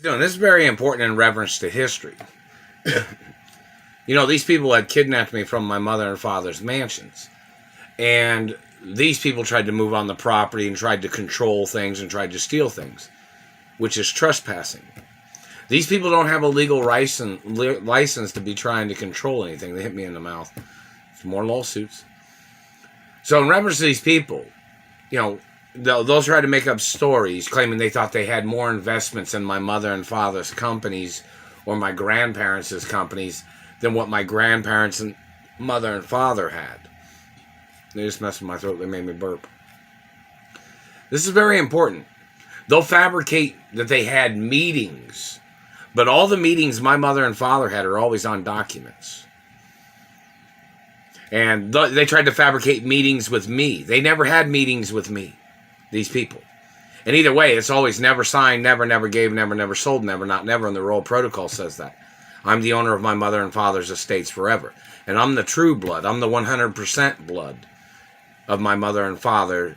This is very important in reference to history. These people had kidnapped me from my mother and father's mansions. And these people tried to move on the property and tried to control things and tried to steal things, which is trespassing. These people don't have a legal license to be trying to control anything. They hit me in the mouth. It's more lawsuits. So in reference to these people, they'll try to make up stories claiming they thought they had more investments in my mother and father's companies or my grandparents' companies than what my grandparents and mother and father had. They just messed with my throat. They made me burp. This is very important. They'll fabricate that they had meetings, but all the meetings my mother and father had are always on documents. And they tried to fabricate meetings with me. They never had meetings with me, these people. And either way, it's always never signed, never gave, never sold, never, not never, and the Royal Protocol says that. I'm the owner of my mother and father's estates forever. And I'm the true blood. I'm the 100% blood of my mother and father.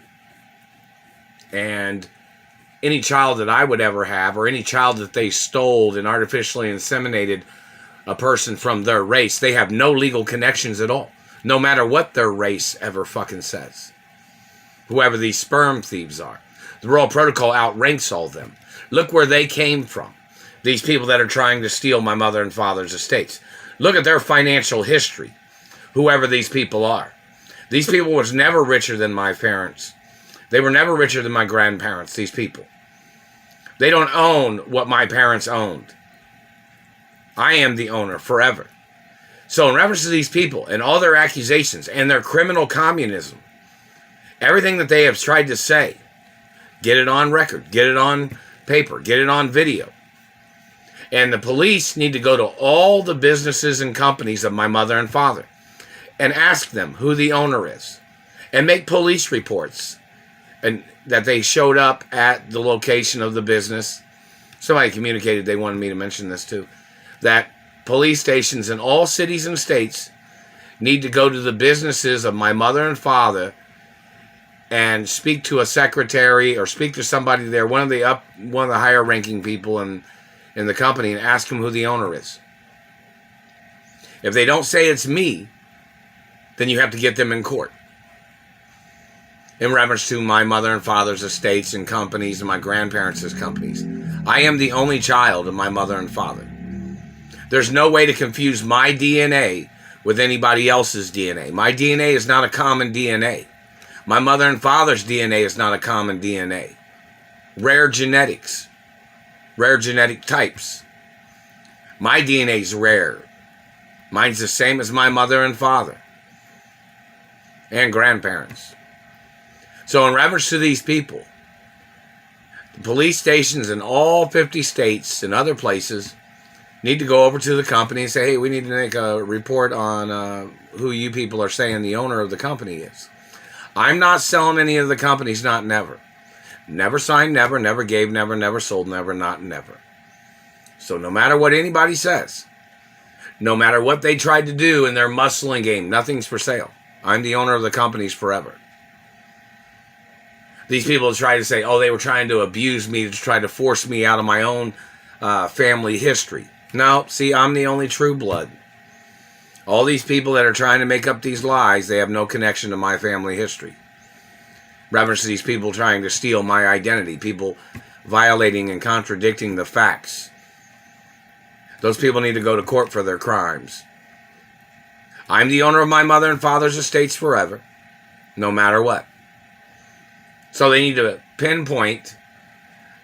And any child that I would ever have, or any child that they stole and artificially inseminated a person from their race, they have no legal connections at all. No matter what their race ever fucking says. Whoever these sperm thieves are. The Royal Protocol outranks all of them. Look where they came from. These people that are trying to steal my mother and father's estates. Look at their financial history. Whoever these people are. These people was never richer than my parents. They were never richer than my grandparents, these people. They don't own what my parents owned. I am the owner forever. So in reference to these people and all their accusations and their criminal communism, everything that they have tried to say, get it on record, get it on paper, get it on video. And the police need to go to all the businesses and companies of my mother and father and ask them who the owner is and make police reports and that they showed up at the location of the business. Somebody communicated they wanted me to mention this too, that police stations in all cities and states need to go to the businesses of my mother and father and speak to a secretary or speak to somebody there, one of the higher ranking people in the company, and ask them who the owner is. If they don't say it's me, then you have to get them in court. In reference to my mother and father's estates and companies and my grandparents' companies. I am the only child of my mother and father. There's no way to confuse my DNA with anybody else's DNA. My DNA is not a common DNA. My mother and father's DNA is not a common DNA. Rare genetics. Rare genetic types. My DNA's rare. Mine's the same as my mother and father. And grandparents. So in reference to these people, the police stations in all 50 states and other places need to go over to the company and say, hey, we need to make a report on who you people are saying the owner of the company is. I'm not selling any of the companies, not never. Never signed, never gave, never sold, never, not never. So no matter what anybody says, no matter what they tried to do in their muscling game, nothing's for sale. I'm the owner of the companies forever. These people try to say, oh, they were trying to abuse me to try to force me out of my own family history. No, see, I'm the only true blood. All these people that are trying to make up these lies, they have no connection to my family history. Reference to these people trying to steal my identity, people violating and contradicting the facts. Those people need to go to court for their crimes. I'm the owner of my mother and father's estates forever, no matter what. So they need to pinpoint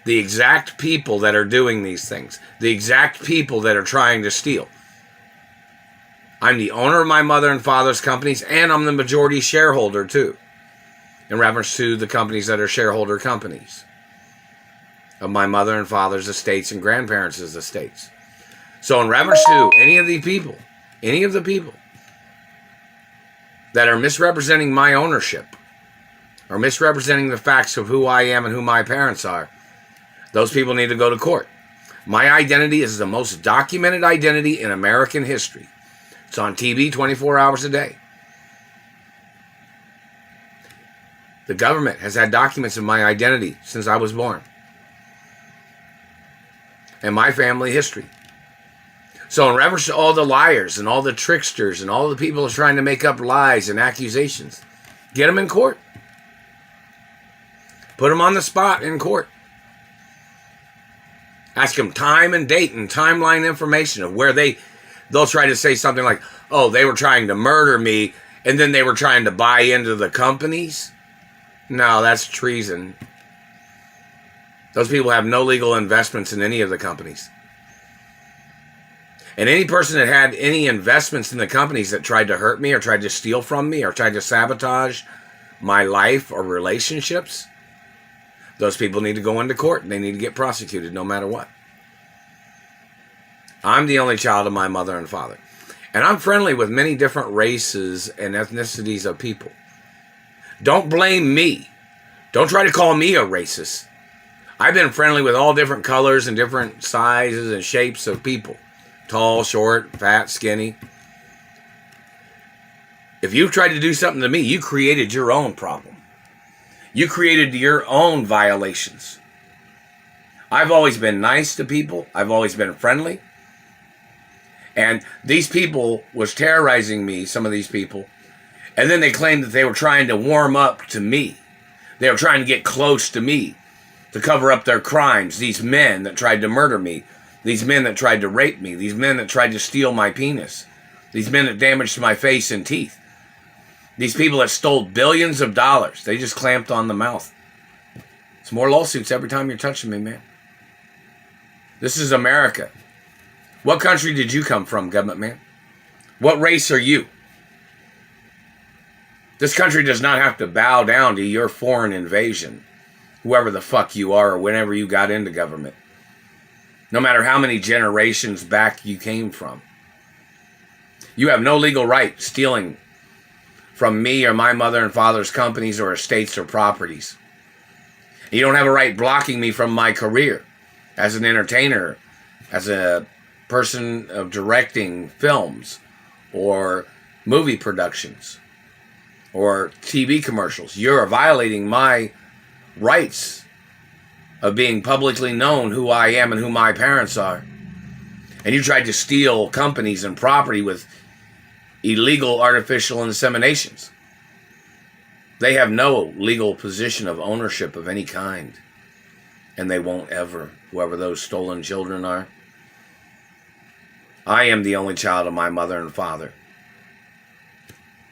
the exact people that are doing these things, the exact people that are trying to steal. I'm the owner of my mother and father's companies, and I'm the majority shareholder too, in reference to the companies that are shareholder companies of my mother and father's estates and grandparents' estates. So in reference to any of the people that are misrepresenting my ownership, or misrepresenting the facts of who I am and who my parents are, those people need to go to court. My identity is the most documented identity in American history. It's on TV 24 hours a day. The government has had documents of my identity since I was born. and my family history. So in reference to all the liars and all the tricksters and all the people trying to make up lies and accusations, get them in court. Put them on the spot in court. Ask them time and date and timeline information of where they'll try to say something like, oh, they were trying to murder me and then they were trying to buy into the companies. No, that's treason. Those people have no legal investments in any of the companies. And any person that had any investments in the companies that tried to hurt me or tried to steal from me or tried to sabotage my life or relationships, those people need to go into court and they need to get prosecuted no matter what. I'm the only child of my mother and father. And I'm friendly with many different races and ethnicities of people. Don't blame me. Don't try to call me a racist. I've been friendly with all different colors and different sizes and shapes of people. Tall, short, fat, skinny. If you've tried to do something to me, you created your own problem. You created your own violations. I've always been nice to people. I've always been friendly. And these people was terrorizing me, some of these people. And then they claimed that they were trying to warm up to me. They were trying to get close to me to cover up their crimes. These men that tried to murder me. These men that tried to rape me. These men that tried to steal my penis. These men that damaged my face and teeth. These people that stole billions of dollars. They just clamped on the mouth. It's more lawsuits every time you're touching me, man. This is America. What country did you come from, government man? What race are you? This country does not have to bow down to your foreign invasion. Whoever the fuck you are or whenever you got into government. No matter how many generations back you came from. You have no legal right stealing from me or my mother and father's companies or estates or properties. You don't have a right blocking me from my career as an entertainer, as a person of directing films or movie productions or TV commercials. You're violating my rights of being publicly known who I am and who my parents are. And you tried to steal companies and property with illegal artificial inseminations. They have no legal position of ownership of any kind. And they won't ever, whoever those stolen children are. I am the only child of my mother and father.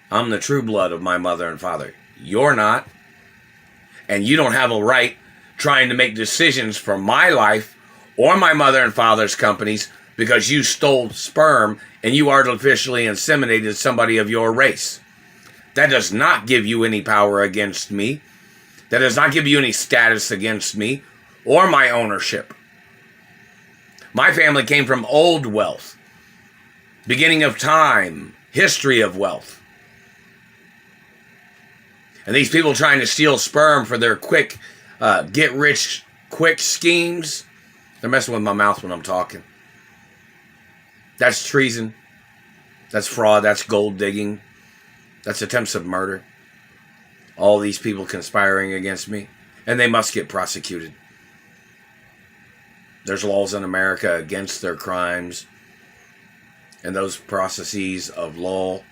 I'm the true blood of my mother and father. You're not. And you don't have a right trying to make decisions for my life or my mother and father's companies because you stole sperm and you artificially inseminated somebody of your race. That does not give you any power against me. That does not give you any status against me or my ownership. My family came from old wealth, beginning of time, history of wealth. And these people trying to steal sperm for their quick, get-rich-quick schemes, they're messing with my mouth when I'm talking. That's treason. That's fraud. That's gold digging. That's attempts of murder. All these people conspiring against me. And they must get prosecuted. There's laws in America against their crimes. And those processes of law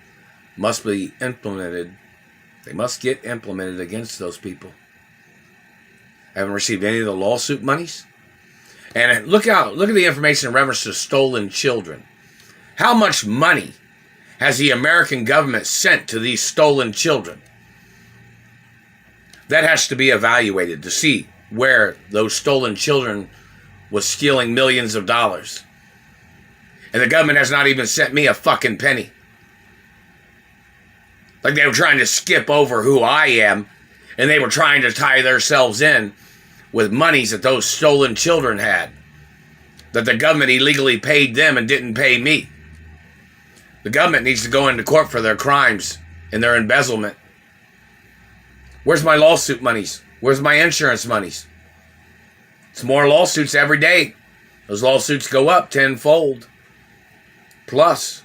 must be implemented. They must get implemented against those people. I haven't received any of the lawsuit monies. And look at the information in reference to stolen children. How much money has the American government sent to these stolen children? That has to be evaluated to see where those stolen children was stealing millions of dollars. And the government has not even sent me a fucking penny. Like they were trying to skip over who I am, and they were trying to tie themselves in with monies that those stolen children had. That the government illegally paid them and didn't pay me. The government needs to go into court for their crimes and their embezzlement. Where's my lawsuit monies? Where's my insurance monies? It's more lawsuits every day. Those lawsuits go up tenfold. Plus.